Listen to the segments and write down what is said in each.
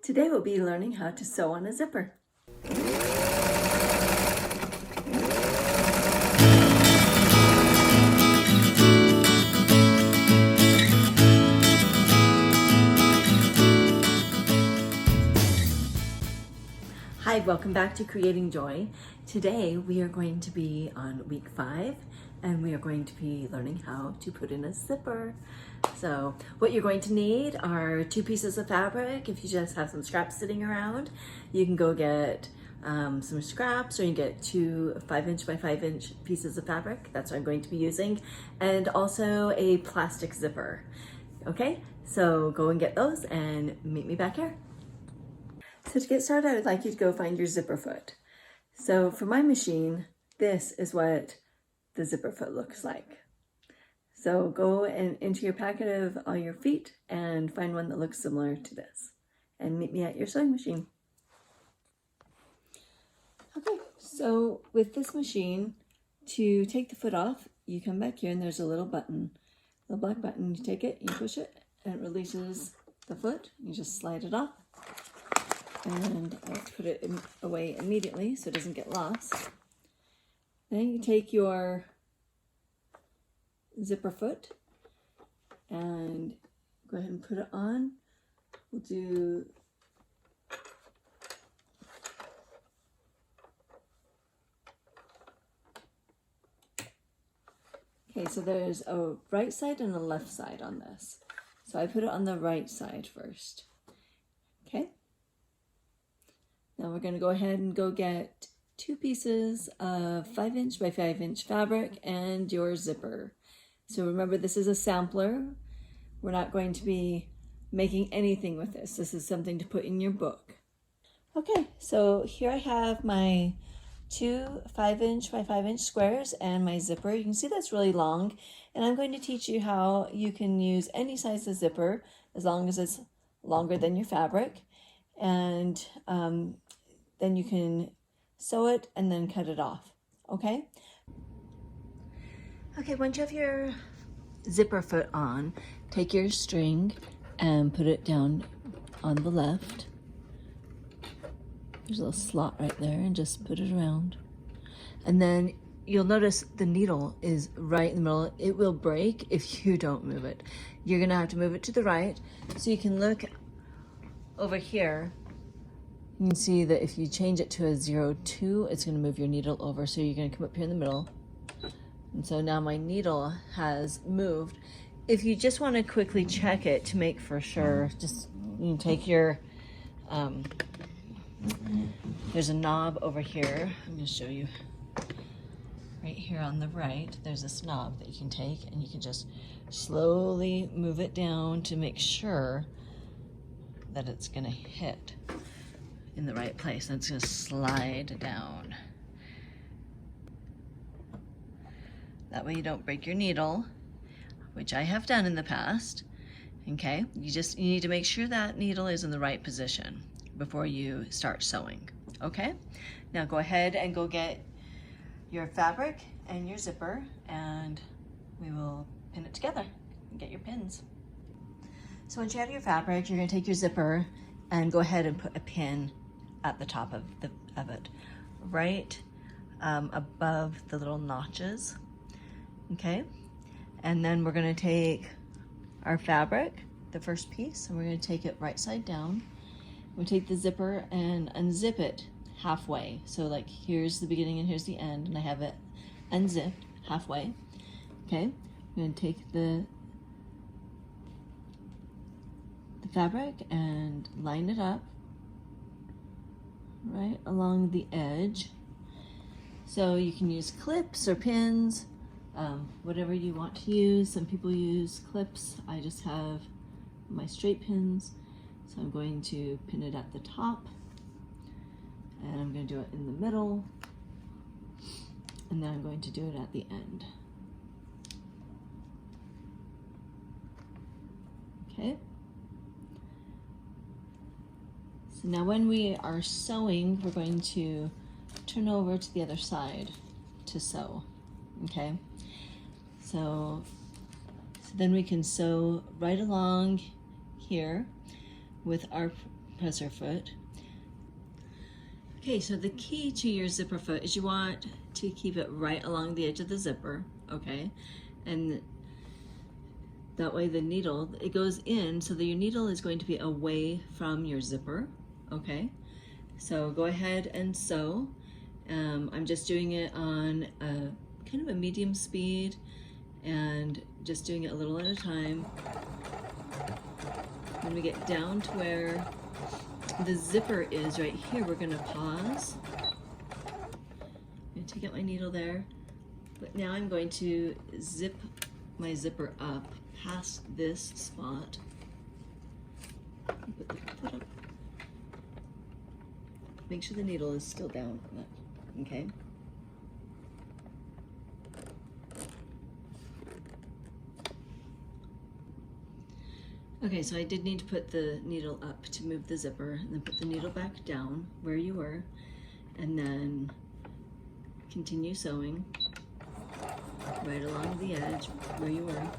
Today we'll be learning how to sew on a zipper. Hi, welcome back to Creating Joy. Today we are going to be on week 5 and we are going to be learning how to put in a zipper. So what you're going to need are 2 pieces of fabric. If you just have some scraps sitting around, you can go get some scraps, or you can get 2 5" by 5" pieces of fabric. That's what I'm going to be using, and also a plastic zipper. Okay, so go and get those and meet me back here. So to get started, I would like you to go find your zipper foot. So for my machine, this is what the zipper foot looks like. So go into your packet of all your feet and find one that looks similar to this, and meet me at your sewing machine. Okay, so with this machine, to take the foot off, you come back here and there's a little button, the black button. You take it, you push it, and it releases the foot. You just slide it off. And I have to put it away immediately so it doesn't get lost. Then you take your zipper foot and go ahead and put it on. We'll do okay, so there's a right side and a left side on this. So I put it on the right side first. Okay. Now we're going to go ahead and go get 2 pieces of 5" by 5" fabric and your zipper. So remember, this is a sampler. We're not going to be making anything with this. This is something to put in your book. Okay, so here I have my 2 5" by 5" squares and my zipper. You can see that's really long, and I'm going to teach you how you can use any size of zipper as long as it's longer than your fabric. And then you can sew it and then cut it off, okay? Okay, once you have your zipper foot on, take your string and put it down on the left. There's a little slot right there, and just put it around. And then you'll notice the needle is right in the middle. It will break if you don't move it. You're gonna have to move it to the right. So you can look over here. You can see that if you change it to a 0-2, it's going to move your needle over. So you're going to come up here in the middle. And so now my needle has moved. If you just want to quickly check it to make for sure, just you can take your, there's a knob over here. I'm going to show you right here on the right. There's this knob that you can take, and you can just slowly move it down to make sure that it's going to hit in the right place, and it's going to slide down. That way you don't break your needle, which I have done in the past. Okay, you need to make sure that needle is in the right position before you start sewing. Okay, now go ahead and go get your fabric and your zipper, and we will pin it together and get your pins. So once you have your fabric, you're going to take your zipper and go ahead and put a pin at the top of it, right above the little notches. Okay, and then we're going to take our fabric, the first piece, and we're going to take it right side down. We'll take the zipper and unzip it halfway. So like here's the beginning and here's the end, and I have it unzipped halfway. Okay, I'm going to take the fabric and line it up right along the edge. So you can use clips or pins, whatever you want to use. Some people use clips. I just have my straight pins. So I'm going to pin it at the top, and I'm going to do it in the middle, and then I'm going to do it at the end. Okay. So now when we are sewing, we're going to turn over to the other side to sew, okay? So then we can sew right along here with our presser foot. Okay, so the key to your zipper foot is you want to keep it right along the edge of the zipper, okay? And that way the needle, it goes in, so that your needle is going to be away from your zipper, okay? So go ahead and sew. I'm just doing it on a kind of a medium speed and just doing it a little at a time. When we get down to where the zipper is right here, we're gonna pause. I'm gonna take out my needle there, but now I'm going to zip my zipper up past this spot. Put the foot up. Make sure the needle is still down, okay? Okay, so I did need to put the needle up to move the zipper, and then put the needle back down where you were, and then continue sewing right along the edge where you were.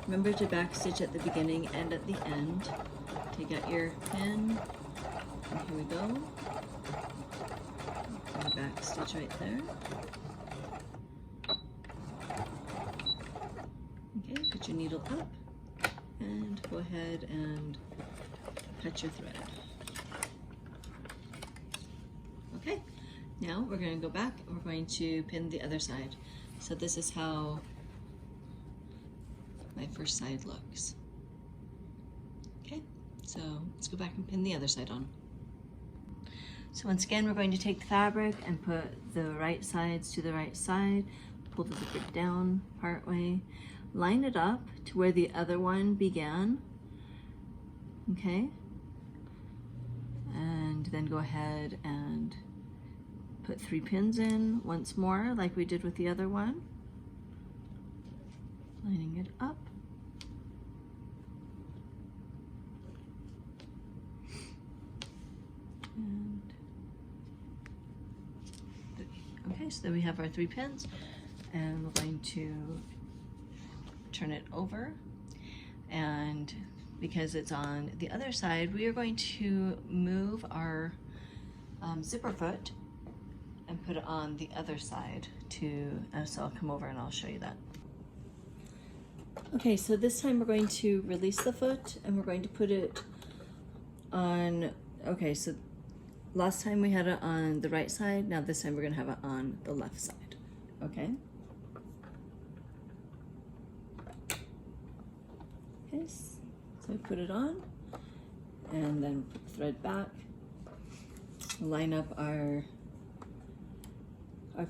Remember to back stitch at the beginning and at the end. Take out your pin, and here we go. And back stitch right there. Okay, put your needle up. And go ahead and cut your thread. Okay, now we're going to go back and we're going to pin the other side. So this is how my first side looks. Okay, so let's go back and pin the other side on. So once again, we're going to take the fabric and put the right sides to the right side, pull the zipper down part way, line it up to where the other one began, okay? And then go ahead and put 3 pins in once more, like we did with the other one. Lining it up. And okay, so then we have our 3 pins, and we're going to turn it over, and because it's on the other side, we are going to move our zipper foot and put it on the other side so I'll come over and I'll show you that. Okay, so this time we're going to release the foot and we're going to put it on, okay, so last time we had it on the right side, now this time we're going to have it on the left side, okay? Okay, so I put it on and then put the thread back, line up our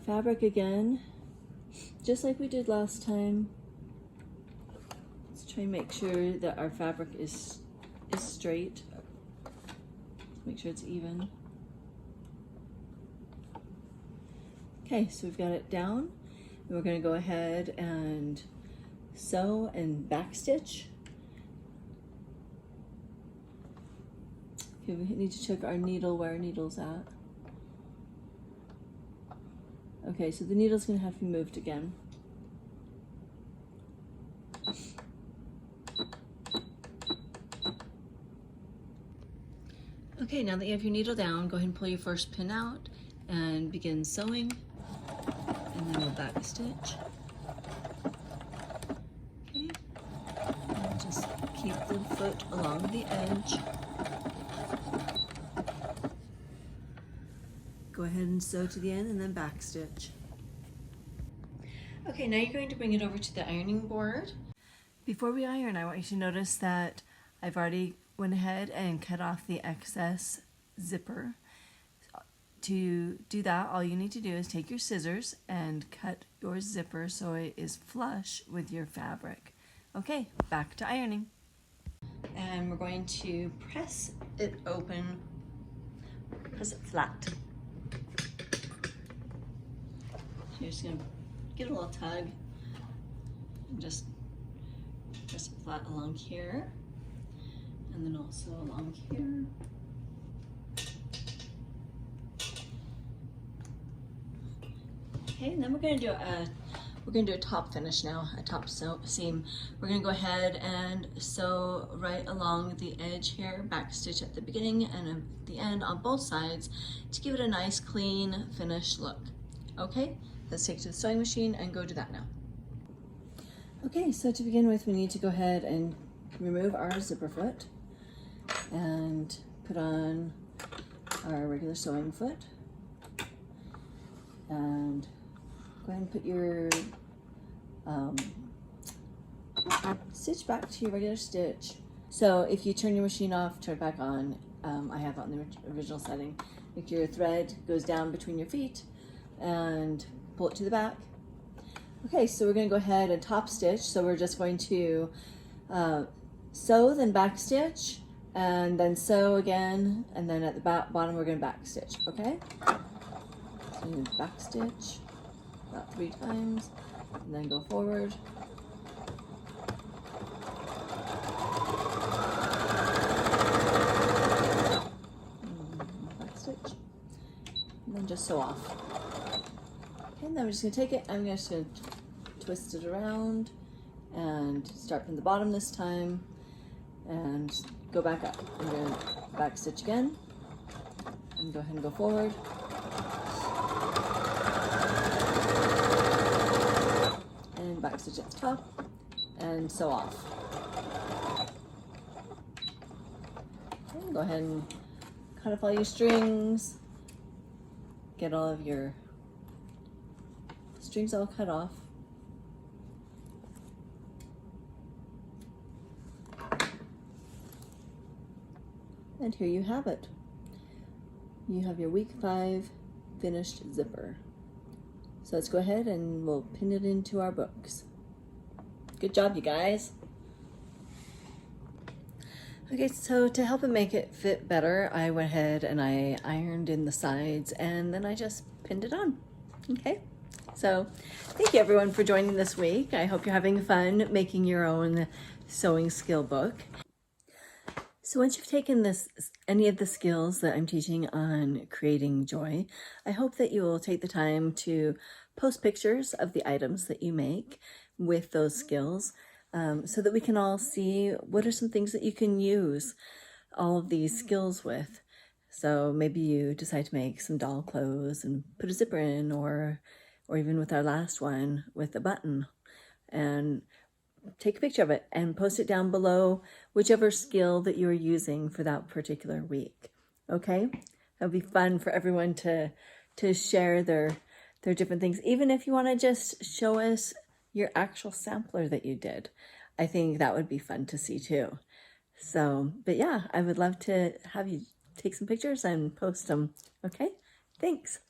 fabric again, just like we did last time. Let's try and make sure that our fabric is straight. Make sure it's even. Okay, so we've got it down, and we're going to go ahead and sew and backstitch. Okay, we need to check our needle, where our needle's at. Okay, so the needle's going to have to be moved again. Okay, now that you have your needle down, go ahead and pull your first pin out and begin sewing, and then we'll back stitch. Okay, and just keep the foot along the edge. Go ahead and sew to the end and then back stitch. Okay, now you're going to bring it over to the ironing board. Before we iron, I want you to notice that I've already went ahead and cut off the excess zipper. To do that, all you need to do is take your scissors and cut your zipper so it is flush with your fabric. Okay, back to ironing. And we're going to press it open, press it flat. You're just going to get a little tug and just press it flat along here, and then also along here. Okay, and then we're going to do a We're going to do a top finish now, a top seam. We're going to go ahead and sew right along the edge here, back stitch at the beginning and at the end on both sides to give it a nice clean finished look. Okay, let's take it to the sewing machine and go do that now. Okay, so to begin with, we need to go ahead and remove our zipper foot and put on our regular sewing foot, and go ahead and put your stitch back to your regular stitch. So if you turn your machine off, turn it back on, I have it on the original setting. Make your thread goes down between your feet and pull it to the back. Okay, so we're going to go ahead and top stitch. So we're just going to sew, then back stitch, and then sew again, and then at the bottom we're going to back stitch. Okay, so you back stitch about 3 times, and then go forward. Back stitch, and then just sew off. Okay, and then we're just going to take it, I'm just going to twist it around and start from the bottom this time and go back up. I'm going to back stitch again and go ahead and go forward. And back stitch at the top and sew off. Okay, go ahead and cut off all your strings. Get all of your strings all cut off. And here you have it. You have your week 5 finished zipper. So let's go ahead and we'll pin it into our books. Good job, you guys. Okay, so to help it make it fit better, I went ahead and I ironed in the sides and then I just pinned it on. Okay, so thank you everyone for joining this week. I hope you're having fun making your own sewing skill book. So once you've taken any of the skills that I'm teaching on creating joy, I hope that you will take the time to post pictures of the items that you make with those skills, so that we can all see what are some things that you can use all of these skills with. So maybe you decide to make some doll clothes and put a zipper in, or even with our last one with a button, and take a picture of it and post it down below whichever skill that you're using for that particular week. Okay, it'll be fun for everyone to share their different things. Even if you want to just show us your actual sampler that you did, I think that would be fun to see too. So, but yeah, I would love to have you take some pictures and post them. Okay, thanks.